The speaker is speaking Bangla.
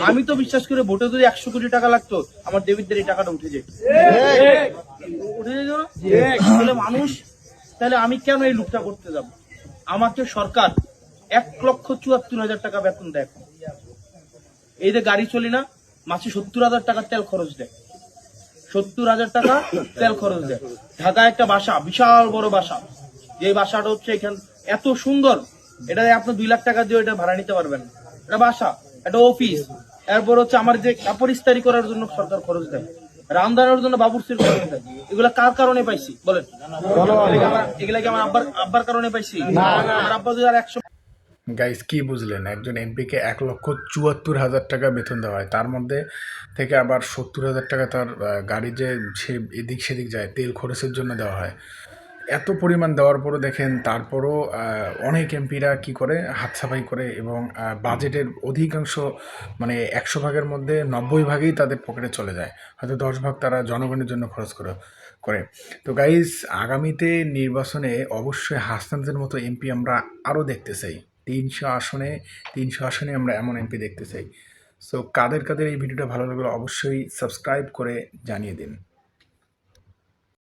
আমি তো বিশ্বাস করে ভোটে যদি 100 কোটি টাকা লাগতো আমার ডেবিটদের এই টাকাটা উঠে যেত, উঠে যেত না? তাহলে মানুষ, তাহলে আমি কেন এই লুকটা করতে যাব? আমাকে সরকার 1,74,000 টাকা বেতন দেয়। এই যে গাড়ি চলি না, মাসে 70,000 টাকা তেল খরচ দেয়, 70,000 টাকা তেল খরচ দেয়। ঢাকায় একটা বাসা, বিশাল বড় বাসা, যে বাসাটা হচ্ছে এখানে এত সুন্দর, এটা আপনি 2 লাখ টাকা দিয়ে এটা ভাড়া নিতে পারবেন না। এটা বাসা, একটা অফিস। এরপর হচ্ছে আমার যে কাপড় ইস্তারি করার জন্য সরকার খরচ দেয়, রান্নার জন্য বাবুর্চির খরচ দেয়। এগুলা কার কারণে পাইছি বলেন? এগুলা কি আমার আব্বার কারণে পাইছি? আমার আব্বা যদি আর 100। গাইস কি বুঝলেন, একজন এমপিকে 1,74,000 টাকা বেতন দেওয়া হয়, তার মধ্যে থেকে আবার 70,000 টাকা তার গাড়ি যে সে এদিক সেদিক যায় তেল খরচের জন্য দেওয়া হয়। এত পরিমাণ দেওয়ার পরও দেখেন তারপরও অনেক এমপিরা কি করে হাত সাফাই করে এবং বাজেটের অধিকাংশ মানে 100 ভাগের মধ্যে 90 ভাগই তাদের পকেটে চলে যায়, হয়তো 10 ভাগ তারা জনগণের জন্য খরচ করে। তো গাইস আগামীতে নির্বাচনে অবশ্যই হাসনাতের মতো এমপি আমরা আরও দেখতে চাই। 300 আসনে আমরা এমন এমপি দেখতে চাই। সো কাদের কাদের এই ভিডিওটা ভালো লাগলো অবশ্যই সাবস্ক্রাইব করে জানিয়ে দিন।